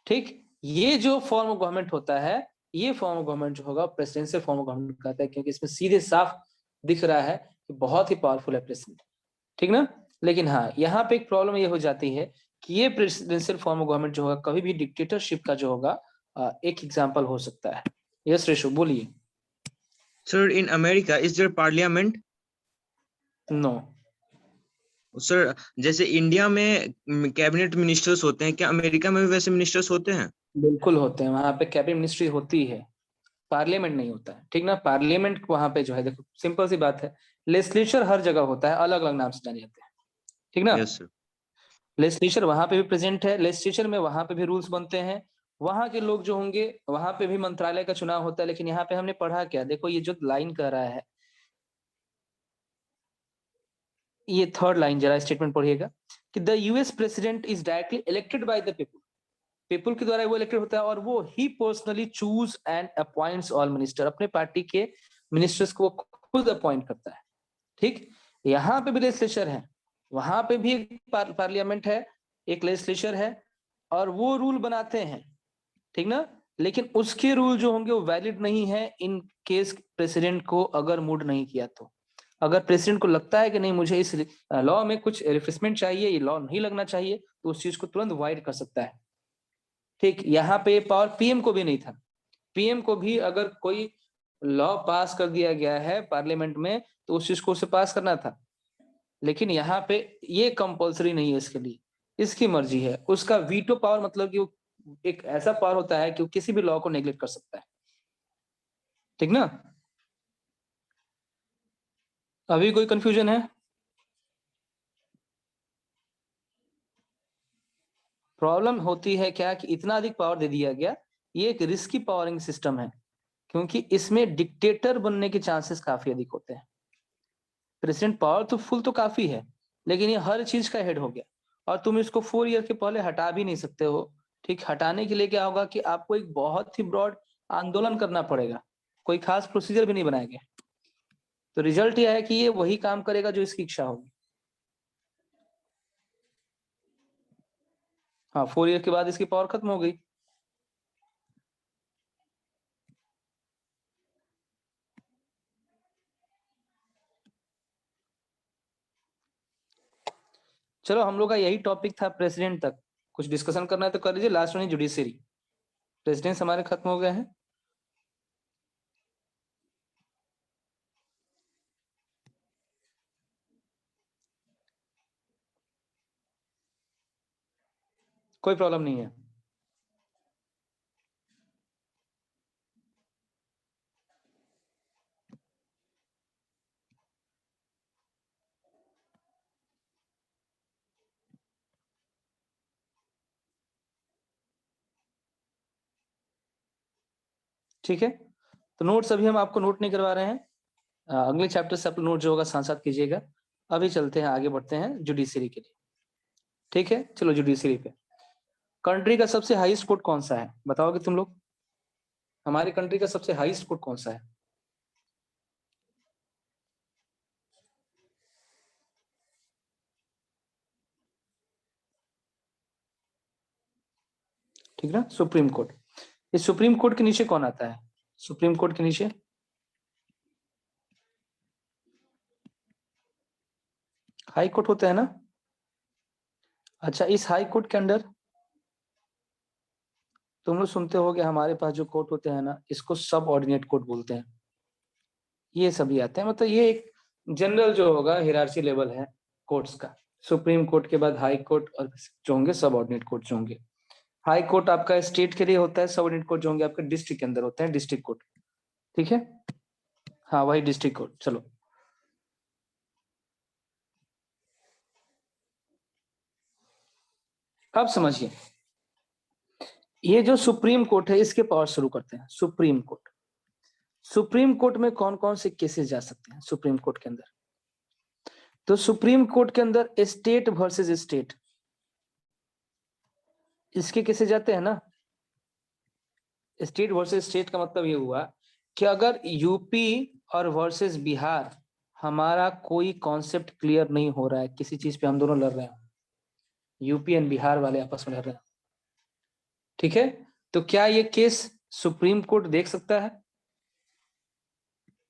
ठीक, ये जो फॉर्म ऑफ गवर्नमेंट होता है, ये फॉर्म ऑफ गवर्नमेंट जो होगा प्रेसिडेंशियल फॉर्म ऑफ गवर्नमेंट कहता है, क्योंकि इसमें सीधे साफ दिख रहा है कि बहुत ही पावरफुल है प्रेसिडेंट, ठीक ना। लेकिन हाँ, यहाँ पे एक प्रॉब्लम ये हो जाती है कि ये प्रेसिडेंशियल फॉर्म ऑफ गवर्नमेंट जो होगा कभी भी डिक्टेटरशिप का जो होगा एक एग्जाम्पल हो सकता है। यस रेशु बोलिए। Sir, in America, is there parliament? No. Sir, जैसे इंडिया में कैबिनेट मिनिस्टर्स होते हैं, क्या अमेरिका में भी वैसे मिनिस्टर्स होते हैं? बिल्कुल होते हैं, वहां पे कैबिनेट मिनिस्ट्री होती है, पार्लियामेंट नहीं होता है, ठीक ना। पार्लियामेंट वहां पे जो है, देखो सिंपल सी बात है, लेजिस्लेचर हर जगह होता है, अलग अलग नाम से जाने जाते हैं, ठीक ना। Yes sir. लेजिस्लेचर वहां पे भी प्रेजेंट है, लेजिस्लेचर में वहां पे भी रूल्स बनते हैं, वहां के लोग जो होंगे वहां पे भी मंत्रालय का चुनाव होता है। लेकिन यहाँ पे हमने पढ़ा क्या, देखो ये जो लाइन कह रहा है, ये थर्ड लाइन जरा स्टेटमेंट पढ़िएगा कि the US president is directly elected by the people, people के द्वारा वो इलेक्टेड होता है, और वो ही personally choose and appoints all minister, अपने पार्टी के मिनिस्टर्स को खुद अपॉइंट करता है, ठीक। यहाँ पे भी लेजिस्लेचर है, वहां पे भी एक पार्लियामेंट है, एक लेजिस्लेचर है, और वो रूल बनाते हैं, ठीक ना। लेकिन उसके रूल जो होंगे वो वैलिड नहीं है इन केस प्रेसिडेंट को अगर मूड नहीं किया तो। अगर प्रेसिडेंट को लगता है कि नहीं मुझे इस लॉ में कुछ रिफ्रेशमेंट चाहिए, ये लॉ नहीं लगना चाहिए, तो उस चीज को तुरंत वाइड कर सकता है, ठीक। यहाँ पे पावर पीएम को भी नहीं था, पीएम को भी अगर कोई लॉ पास कर दिया गया है पार्लियामेंट में तो उस चीज को उसे पास करना था। लेकिन यहाँ पे ये कंपलसरी नहीं है इसके लिए, इसकी मर्जी है। उसका वीटो पावर मतलब कि वो एक ऐसा पावर होता है कि वो किसी भी लॉ को नेग्लेक्ट कर सकता है, ठीक ना। अभी कोई कंफ्यूजन है? प्रॉब्लम होती है क्या कि इतना अधिक पावर दे दिया गया, ये एक रिस्की पावरिंग सिस्टम है, क्योंकि इसमें डिक्टेटर बनने के चांसेस काफी अधिक होते हैं। प्रेसिडेंट पावर तो फुल तो काफी है, लेकिन ये हर चीज का हेड हो गया, और तुम इसको 4 ईयर के पहले हटा भी नहीं सकते हो, ठीक। हटाने के लिए क्या होगा कि आपको एक बहुत ही ब्रॉड आंदोलन करना पड़ेगा, कोई खास प्रोसीजर भी नहीं बनाया गया। तो रिजल्ट यह है कि ये वही काम करेगा जो इसकी इच्छा होगी। हाँ, 4 ईयर के बाद इसकी पावर खत्म हो गई। चलो, हम लोग का यही टॉपिक था प्रेसिडेंट तक, कुछ डिस्कशन करना है तो कर लीजिए। लास्ट में जुडिशरी, प्रेसिडेंट हमारे खत्म हो गए हैं। कोई प्रॉब्लम नहीं है। ठीक है, तो नोट्स अभी हम आपको नोट नहीं करवा रहे हैं, अगले चैप्टर से आप नोट जो होगा साथ साथ कीजिएगा। अभी चलते हैं, आगे बढ़ते हैं जुडिशरी के लिए, ठीक है। चलो जुडिशरी पे, कंट्री का सबसे हाईएस्ट कोर्ट कौन सा है बताओगे तुम लोग? हमारी कंट्री का सबसे हाईएस्ट कोर्ट कौन सा है? ठीक ना, सुप्रीम कोर्ट। इस सुप्रीम कोर्ट के नीचे कौन आता है? सुप्रीम कोर्ट के नीचे हाई कोर्ट होता है ना। अच्छा, इस हाई कोर्ट के अंडर तुम लोग सुनते हो कि हमारे पास जो कोर्ट होते हैं ना, इसको सब ऑर्डिनेट कोर्ट बोलते हैं। ये सभी आते हैं, मतलब ये एक जनरल जो होगा हिरार्ची लेवल है कोर्ट्स का। सुप्रीम कोर्ट के बाद हाई कोर्ट, और जो होंगे सब ऑर्डिनेट कोर्ट जो होंगे। हाई कोर्ट आपका स्टेट के लिए होता है, सब ऑर्डिनेट कोर्ट जो होंगे आपके डिस्ट्रिक्ट के अंदर होते हैं, डिस्ट्रिक्ट कोर्ट, ठीक है। हाँ, वही डिस्ट्रिक्ट कोर्ट। चलो, अब समझिए, ये जो सुप्रीम कोर्ट है इसके पावर शुरू करते हैं। सुप्रीम कोर्ट, सुप्रीम कोर्ट में कौन कौन से केसेस जा सकते हैं सुप्रीम कोर्ट के अंदर? तो सुप्रीम कोर्ट के अंदर स्टेट वर्सेस स्टेट, इसके केसेस जाते हैं ना। स्टेट वर्सेस स्टेट का मतलब ये हुआ कि अगर यूपी और वर्सेस बिहार, हमारा कोई कॉन्सेप्ट क्लियर नहीं हो रहा है, किसी चीज पे हम दोनों लड़ रहे हैं, यूपी एंड बिहार वाले आपस में लड़ रहे हैं, ठीक है। तो क्या ये केस सुप्रीम कोर्ट देख सकता है?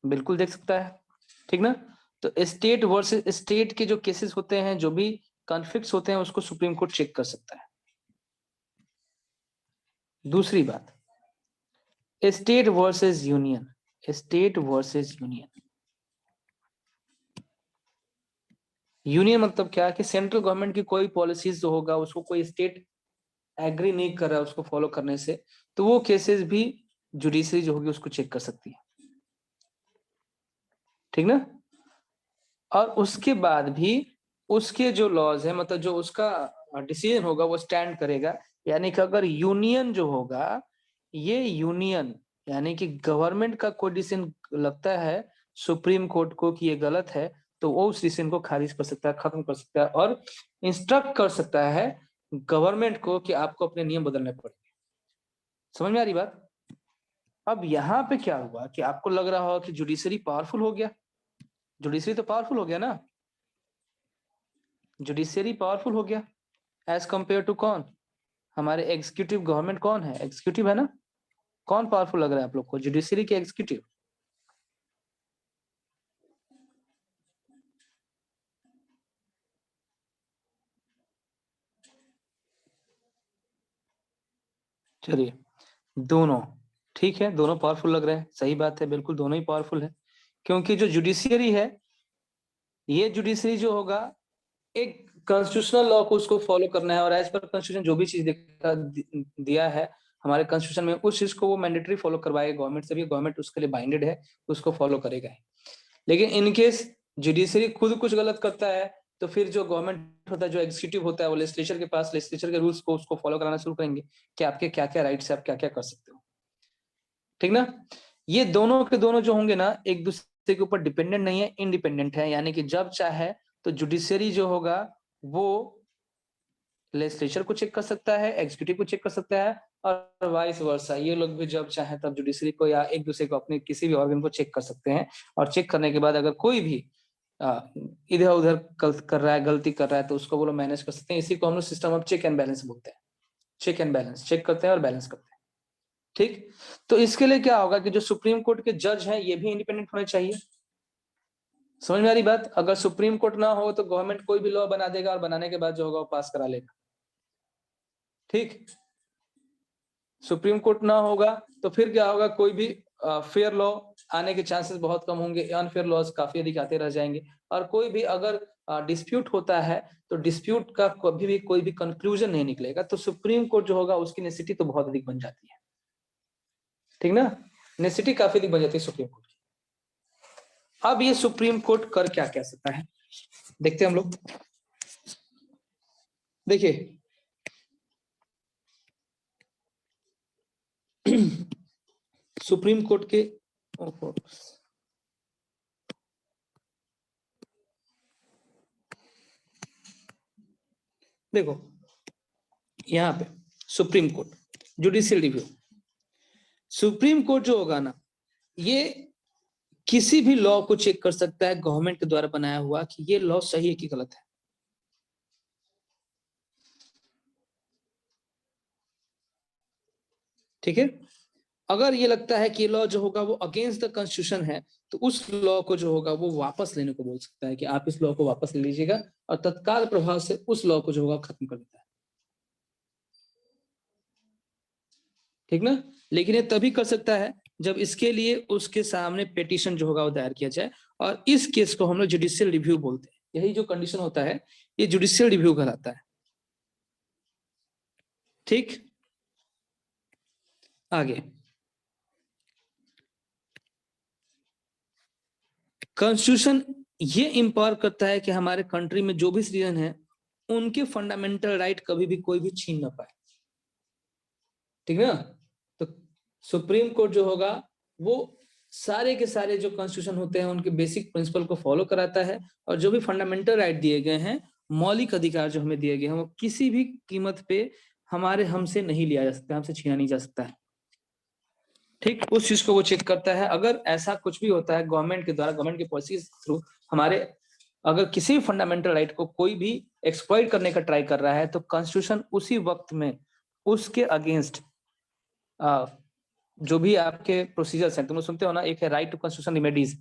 बिल्कुल देख सकता है, ठीक ना। तो स्टेट वर्सेस स्टेट के जो केसेस होते हैं, जो भी कॉन्फ्लिक्ट्स होते हैं, उसको सुप्रीम कोर्ट चेक कर सकता है। दूसरी बात, state versus union, state versus union. Union मतलब क्या है कि सेंट्रल गवर्नमेंट की कोई पॉलिसीज जो होगा उसको कोई स्टेट एग्री नहीं कर रहा है उसको फॉलो करने से, तो वो केसेस भी जुडिशरी जो होगी उसको चेक कर सकती है, ठीक ना। और उसके बाद भी उसके जो लॉज है, मतलब जो उसका डिसीजन होगा वो स्टैंड करेगा। यानी कि अगर यूनियन जो होगा, ये यूनियन यानी कि गवर्नमेंट का कोई डिसीजन लगता है सुप्रीम कोर्ट को कि ये गलत है, तो वो उस डिसीजन को खारिज कर सकता है, खत्म कर सकता है और इंस्ट्रक्ट कर सकता है गवर्नमेंट को कि आपको अपने नियम बदलने पड़ेंगे। समझ में आ रही बात। अब यहाँ पे क्या हुआ कि आपको लग रहा हो कि जुडिशरी पावरफुल हो गया, जुडिशरी तो पावरफुल हो गया ना, जुडिशरी पावरफुल हो गया एज कंपेयर टू कौन, हमारे एग्जीक्यूटिव। गवर्नमेंट कौन है, एग्जीक्यूटिव है ना। कौन पावरफुल लग रहा है आप लोग को, जुडिशरी के एग्जीक्यूटिव? चलिए, दोनों ठीक है, दोनों पावरफुल लग रहे हैं, सही बात है, बिल्कुल दोनों ही पावरफुल है। क्योंकि जो जुडिशियरी है, ये जुडिशरी जो होगा एक कॉन्स्टिट्यूशनल लॉ को उसको फॉलो करना है, और एज पर कॉन्स्टिट्यूशन जो भी चीज दिया है हमारे कॉन्स्टिट्यूशन में, उस चीज को वो मैंडेटरी फॉलो करवाएगा गवर्नमेंट से भी, गवर्नमेंट उसके लिए बाइंडेड है, उसको फॉलो करेगा। लेकिन इन केस जुडिशरी खुद कुछ गलत करता है, तो फिर जो गवर्नमेंट होता है, जो एग्जीक्यूटिव होता है, वो लेजिस्लेचर के पास लेजिस्लेचर के रूल्स को उसको फॉलो कराना शुरू करेंगे कि आपके क्या क्या राइट्स है, आप क्या क्या कर सकते हो, ठीक ना। ये दोनों के दोनों जो होंगे ना, एक दूसरे के ऊपर डिपेंडेंट नहीं है, इंडिपेंडेंट है। यानी कि जब चाहे तो जुडिशरी जो होगा वो लेजिस्लेचर को चेक कर सकता है, एग्जीक्यूटिव को चेक कर सकता है, और वाइस वर्सा, ये लोग भी जब चाहे तब जुडिशरी को या एक दूसरे को, अपने किसी भी ऑर्गन को चेक कर सकते हैं। और चेक करने के बाद अगर कोई भी इधर उधर कर रहा है, गलती कर रहा है, तो उसको वो लोग मैनेज कर सकते हैं। इसी को हम लोग system of check and balance बोलते हैं। चेक एंड बैलेंस, चेक करते हैं और बैलेंस करते हैं, ठीक। तो इसके लिए क्या होगा कि जो सुप्रीम कोर्ट के जज हैं ये भी इंडिपेंडेंट होने चाहिए। समझ में आ रही बात। अगर सुप्रीम कोर्ट ना हो तो गवर्नमेंट कोई भी लॉ बना देगा, और बनाने के बाद जो होगा वो पास करा लेगा, ठीक। सुप्रीम कोर्ट ना होगा तो फिर क्या होगा, कोई भी फेयर लॉ आने के चांसेस बहुत कम होंगे, अनफेयर लॉज काफी अधिक आते रह जाएंगे। और कोई भी अगर डिस्प्यूट होता है तो डिस्प्यूट का कभी भी कोई भी कंक्लूजन नहीं निकलेगा, तो सुप्रीम कोर्ट जो होगा उसकी नेसेसिटी तो बहुत अधिक बन जाती है, ठीक ना। नेसेसिटी काफी अधिक बन जाती है सुप्रीम कोर्ट की। अब ये सुप्रीम कोर्ट कर क्या कह सकता है, देखते हैं हम लोग। देखिए सुप्रीम कोर्ट के देखो यहाँ पे supreme court judicial review, supreme court जो होगा ना, ये किसी भी लॉ को चेक कर सकता है गवर्नमेंट के द्वारा बनाया हुआ कि ये लॉ सही है कि गलत है, ठीक है। अगर ये लगता है कि लॉ जो होगा वो अगेंस्ट द कॉन्स्टिट्यूशन है, तो उस लॉ को जो होगा वो वापस लेने को बोल सकता है कि आप इस लॉ को वापस ले लीजिएगा, और तत्काल प्रभाव से उस लॉ को जो होगा खत्म कर देता है, ठीक ना। लेकिन ये तभी कर सकता है जब इसके लिए उसके सामने पिटीशन जो होगा वो दायर किया जाए, और इस केस को हम लोग जुडिशियल रिव्यू बोलते हैं। यही जो कंडीशन होता है ये जुडिशियल रिव्यू कहलाता है, ठीक। आगे कॉन्स्टिट्यूशन ये इंपावर करता है कि हमारे कंट्री में जो भी सिटीजन है उनके फंडामेंटल राइट कभी भी कोई भी छीन ना पाए, ठीक है ना। तो सुप्रीम कोर्ट जो होगा वो सारे के सारे जो कॉन्स्टिट्यूशन होते हैं उनके बेसिक प्रिंसिपल को फॉलो कराता है, और जो भी फंडामेंटल राइट दिए गए हैं, मौलिक अधिकार जो हमें दिए गए हैं, वो किसी भी कीमत पे हमारे हमसे नहीं लिया जा सकता, हमसे छीना नहीं जा सकता है, ठीक। उस चीज को वो चेक करता है। अगर ऐसा कुछ भी होता है गवर्नमेंट के द्वारा, गवर्नमेंट की पॉलिसी थ्रू हमारे, अगर किसी भी फंडामेंटल राइट को कोई भी एक्सप्लॉइट करने का ट्राई कर रहा है, तो कॉन्स्टिट्यूशन उसी वक्त में उसके अगेंस्ट जो भी आपके प्रोसीजर्स हैं, तुम लोग सुनते हो ना, एक है राइट टू कॉन्स्टिट्यूशन रिमेडीज,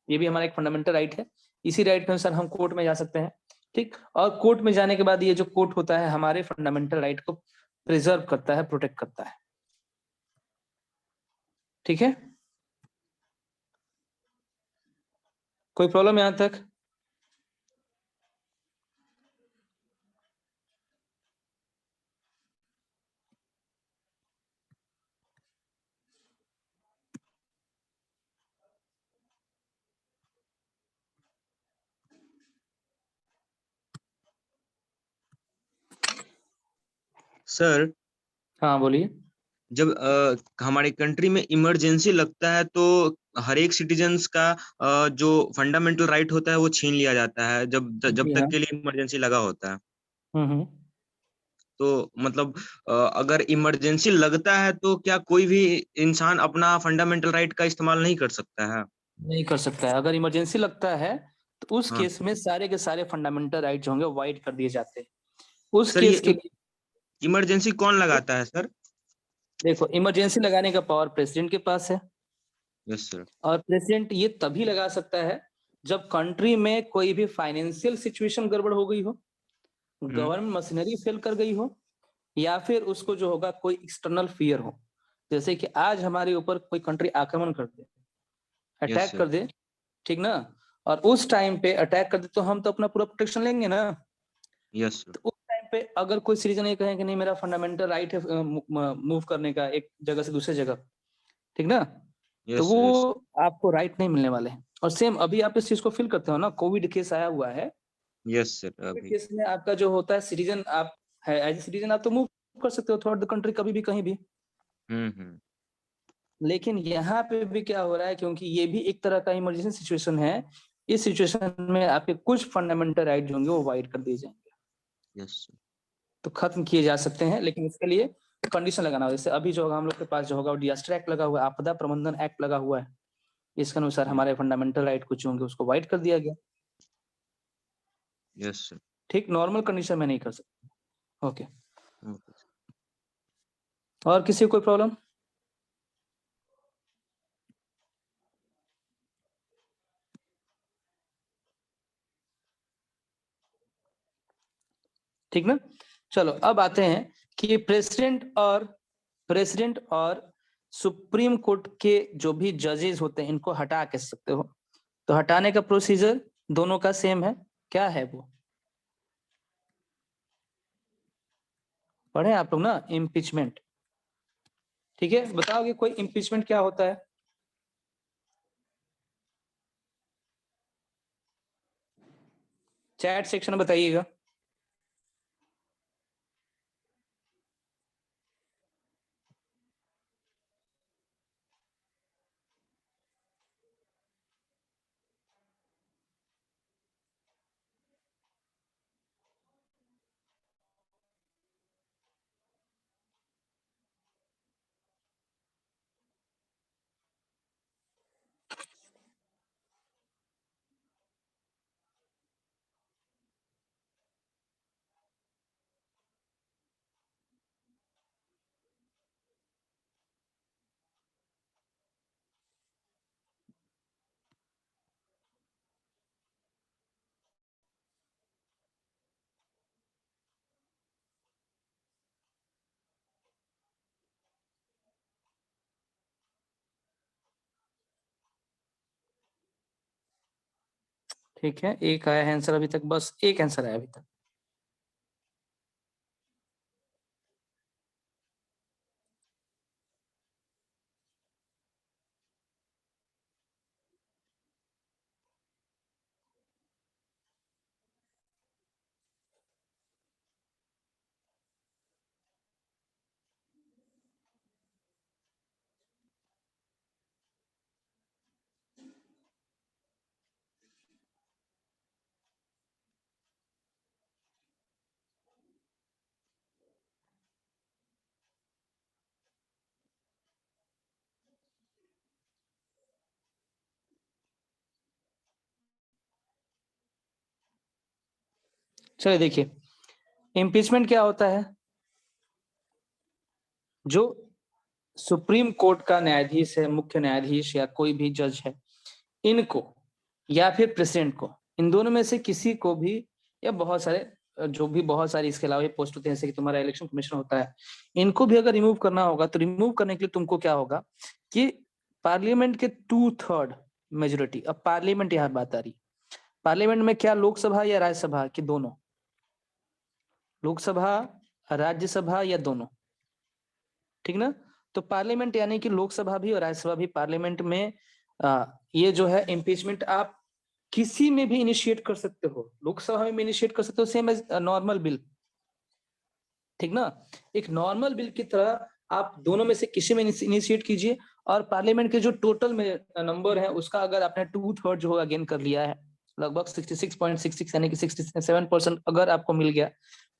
ये भी हमारा एक फंडामेंटल राइट है। इसी राइट के अनुसार हम कोर्ट में जा सकते हैं, ठीक। और कोर्ट में जाने के बाद ये जो कोर्ट होता है हमारे फंडामेंटल राइट को प्रिजर्व करता है, प्रोटेक्ट करता है, ठीक है। कोई प्रॉब्लम यहां तक? सर, हाँ बोलिए। जब हमारी कंट्री में इमरजेंसी लगता है तो हर एक सिटीजन्स का जो फंडामेंटल राइट होता है वो छीन लिया जाता है, जब जी तक हाँ। के लिए इमरजेंसी लगा होता है। हम्म। तो मतलब अगर इमरजेंसी लगता है तो क्या कोई भी इंसान अपना फंडामेंटल राइट का इस्तेमाल नहीं कर सकता है? नहीं कर सकता है। अगर इमरजेंसी लगता है तो उस हाँ केस में सारे के सारे फंडामेंटल राइट जो होंगे वाइड कर दिए जाते हैं उस सर, केस ये के लिए। इमरजेंसी कौन लगाता है सर? देखो, इमरजेंसी लगाने का पावर प्रेसिडेंट के पास है। Yes sir. और प्रेसिडेंट ये तभी लगा सकता है जब कंट्री में कोई भी फाइनेंशियल सिचुएशन गड़बड़ हो गई हो, हम्म। गवर्नमेंट मशीनरी फेल कर गई हो, या फिर उसको जो होगा कोई एक्सटर्नल फियर हो। जैसे कि आज हमारे ऊपर कोई कंट्री आक्रमण कर दे, यस अटैक सर। कर दे, ठीक ना। और उस टाइम पे अटैक कर दे तो हम तो अपना पूरा प्रोटेक्शन लेंगे ना। Yes sir. तो उस टाइम पे अगर कोई सिटीजन ये कहे कि नहीं मेरा फंडामेंटल राइट है मूव करने का एक जगह से दूसरे जगह, ठीक ना, तो यस वो सर। यस आपको राइट नहीं मिलने वाले हैं। और सेम अभी आप इस चीज को फील करते हो ना, कोविड केस आया हुआ है। Yes sir. कोविड अभी। केस में आपका जो होता है सिटीजन, आप है एज ए सिटीजन आप तो मूव कर सकते हो थ्रू आउट द कंट्री कभी भी कहीं भी। हम्म। लेकिन यहाँ पे भी क्या हो रहा है, क्योंकि ये भी एक तरह का इमरजेंसी सिचुएशन है, इस सिचुएशन में आपके कुछ फंडामेंटल राइट होंगे वो वाइड कर दिए जाएंगे, यस सर। तो खत्म किए जा सकते हैं। लेकिन इसके लिए कंडीशन लगाना होगा। जैसे अभी जो होगा हम लोग के पास जो होगा डिजास्टर एक्ट लगा हुआ है, आपदा प्रबंधन एक्ट लगा हुआ है। इसके अनुसार हमारे फंडामेंटल राइट कुछ होंगे उसको वाइड कर दिया गया, यस सर। ठीक। नॉर्मल कंडीशन में नहीं कर सकते। ओके। ओके। और किसी को कोई प्रॉब्लम? ठीक ना। चलो अब आते हैं कि प्रेसिडेंट और सुप्रीम कोर्ट के जो भी जजेस होते हैं इनको हटा के सकते हो। तो हटाने का प्रोसीजर दोनों का सेम है। क्या है वो? पढ़े आप लोग ना, इम्पीचमेंट। ठीक है, बताओगे कोई इम्पीचमेंट क्या होता है? चैट सेक्शन में बताइएगा। ठीक है, एक आया है आंसर अभी तक, बस एक आंसर आया अभी तक। चलिए देखिए, इम्पीचमेंट क्या होता है? जो सुप्रीम कोर्ट का न्यायाधीश है, मुख्य न्यायाधीश या कोई भी जज है, इनको या फिर प्रेसिडेंट को, इन दोनों में से किसी को भी, या बहुत सारे जो भी बहुत सारी इसके अलावा पोस्ट होते हैं जैसे कि तुम्हारा इलेक्शन कमीशन होता है, इनको भी अगर रिमूव करना होगा तो रिमूव करने के लिए तुमको क्या होगा कि पार्लियामेंट के 2/3 मेजोरिटी। अब पार्लियामेंट यहाँ बात आ रही, पार्लियामेंट में क्या लोकसभा या राज्यसभा की दोनों, लोकसभा राज्यसभा या दोनों, ठीक ना। तो पार्लियामेंट यानी कि लोकसभा भी और राज्यसभा भी, पार्लियामेंट में ये जो है इम्पीचमेंट आप किसी में भी इनिशिएट कर सकते हो, लोकसभा में भी इनिशिएट कर सकते हो, सेम एज नॉर्मल बिल, ठीक ना। एक नॉर्मल बिल की तरह आप दोनों में से किसी में इनिशिएट कीजिए, और पार्लियामेंट के जो टोटल में नंबर है उसका अगर आपने 2/3 जो होगा गेन कर लिया है, लगभग 66.66 यानी कि 67% अगर आपको मिल गया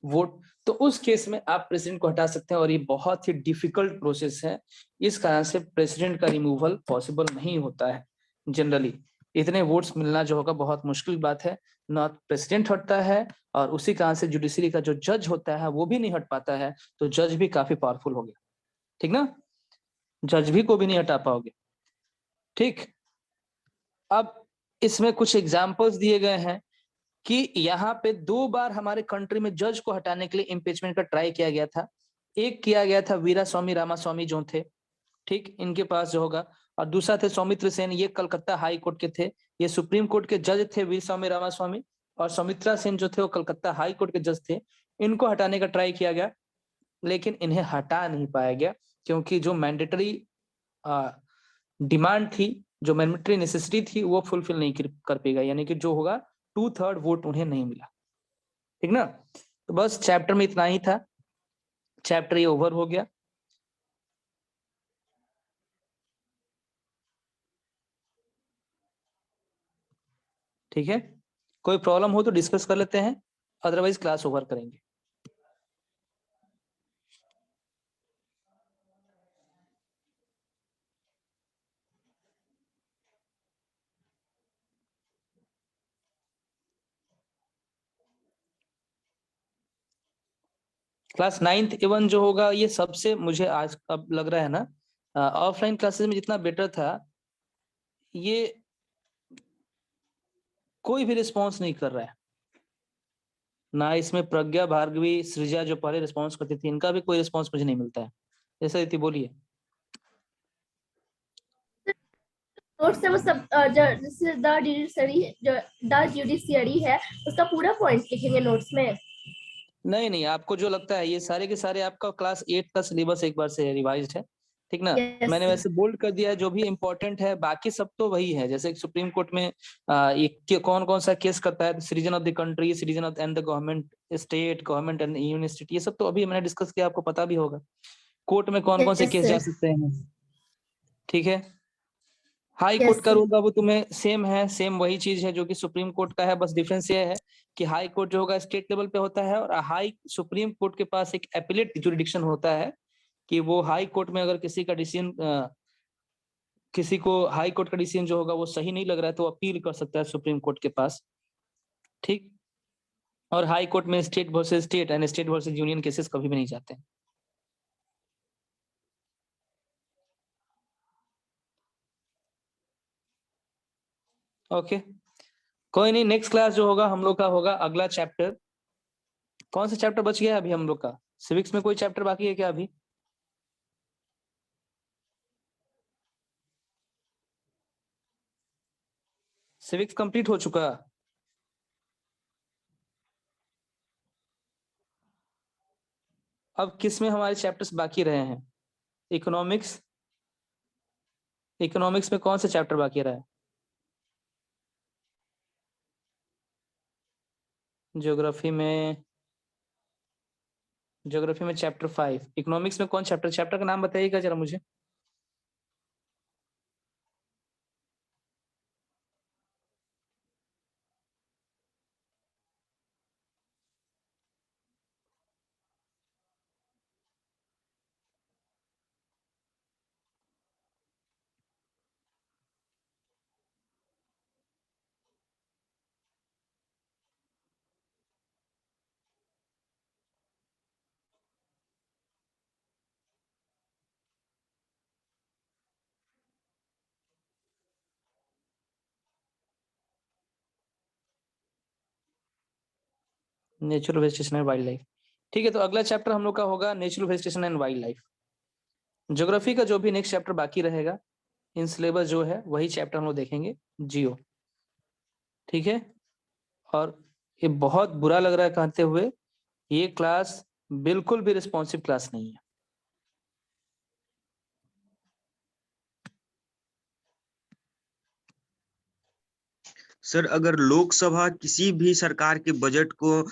वोट, तो उस केस में आप प्रेसिडेंट को हटा सकते हैं, और ये बहुत ही डिफिकल्ट प्रोसेस है, इस कारण से प्रेसिडेंट का रिमूवल पॉसिबल नहीं होता है जनरली। इतने वोट्स मिलना जो होगा बहुत मुश्किल बात है, ना प्रेसिडेंट हटता है, और उसी कारण से जुडिशरी का जो जज होता है वो भी नहीं हट पाता है, तो जज भी काफी पावरफुल हो गया, ठीक ना, जज भी को भी नहीं हटा पाओगे, ठीक। अब इसमें कुछ एग्जाम्पल्स दिए गए हैं कि यहाँ पे 2 बार हमारे कंट्री में जज को हटाने के लिए इम्पीचमेंट का ट्राई किया गया था। एक किया गया था वीरास्वामी रामास्वामी जो थे, ठीक, इनके पास जो होगा, और दूसरा थे सौमित्र सेन, ये कलकत्ता हाई कोर्ट के थे, ये सुप्रीम कोर्ट के जज थे वीरस्वामी रामास्वामी, और सौमित्रा सेन जो थे वो कलकत्ता हाई कोर्ट के जज थे। इनको हटाने का ट्राई किया गया, लेकिन इन्हें हटा नहीं पाया गया, क्योंकि जो मैंडेटरी डिमांड थी, जो मैंडेटरी नेसेसिटी थी, वो फुलफिल नहीं कर पाएगा, यानी कि जो होगा 2/3 वोट उन्हें नहीं मिला, ठीक ना। तो बस चैप्टर में इतना ही था, चैप्टर ये ओवर हो गया। ठीक है, कोई प्रॉब्लम हो तो डिस्कस कर लेते हैं, अदरवाइज क्लास ओवर करेंगे। क्लास 9th इवन जो होगा, ये सबसे मुझे आज अब लग रहा है ना, ऑफलाइन क्लासेस में जितना बेटर था, ये कोई भी रिस्पॉन्स नहीं कर रहा है, ना इसमें प्रज्ञा भार्गवी सृजा जो पहले रिस्पॉन्स करती थी, इनका भी कोई रिस्पॉन्स मुझे नहीं मिलता है। जैसा रीति बोलिए। नोट्स है वो सब जैसे द जुडिशियरी है उसका पूरा पॉइंट लिखेंगे नोट्स में। नहीं नहीं, आपको जो लगता है ये सारे के सारे आपका क्लास 8 का सिलेबस एक बार से रिवाइज्ड है, ठीक ना। Yes. मैंने वैसे बोल्ड कर दिया है जो भी इंपॉर्टेंट है, बाकी सब तो वही है। जैसे सुप्रीम कोर्ट में ये कौन कौन सा केस करता है, citizen of the country, citizen of and the government state, government and union state, ये सब तो अभी मैंने डिस्कस किया, आपको पता भी होगा कोर्ट में कौन कौन से Yes, केस sir. जा सकते हैं, ठीक है। हाई Yes, कोर्ट का sir. रूल बाबू तुम्हें सेम है, सेम वही चीज है जो कि सुप्रीम कोर्ट का है, बस डिफरेंस ये है कि हाई कोर्ट जो होगा स्टेट लेवल पे होता है, और हाई सुप्रीम कोर्ट के पास एक एपिलेट जुरिडिक्शन होता है, कि वो हाई कोर्ट में अगर किसी का डिसीजन, किसी को हाई कोर्ट का डिसीजन जो होगा वो सही नहीं लग रहा है, तो अपील कर सकता है सुप्रीम कोर्ट के पास, ठीक। और हाई कोर्ट में state versus state and state versus union cases कभी भी नहीं जाते हैं। ओके, कोई नहीं, नेक्स्ट क्लास जो होगा हम लोग का होगा अगला चैप्टर। कौन सा चैप्टर बच गया है अभी हम लोग का? सिविक्स में कोई चैप्टर बाकी है क्या अभी? सिविक्स कंप्लीट हो चुका? अब किस में हमारे चैप्टर्स बाकी रहे हैं? इकोनॉमिक्स, इकोनॉमिक्स में कौन सा चैप्टर बाकी रहा है? ज्योग्राफी में, ज्योग्राफी में चैप्टर 5, इकोनॉमिक्स में कौन चैप्टर, चैप्टर का नाम बताइएगा जरा मुझे। Natural vegetation and wild life. ठीक है, तो अगला चैप्टर हम लोग का होगा natural vegetation and wild life. Geography का जो भी नेक्स्ट चैप्टर बाकी रहेगा इन सिलेबस जो है वही चैप्टर हम लोग देखेंगे, जियो। ठीक है, और ये बहुत बुरा लग रहा है कहते हुए, ये क्लास बिल्कुल भी रिस्पॉन्सिव क्लास नहीं है। सर अगर लोकसभा किसी भी सरकार के बजट को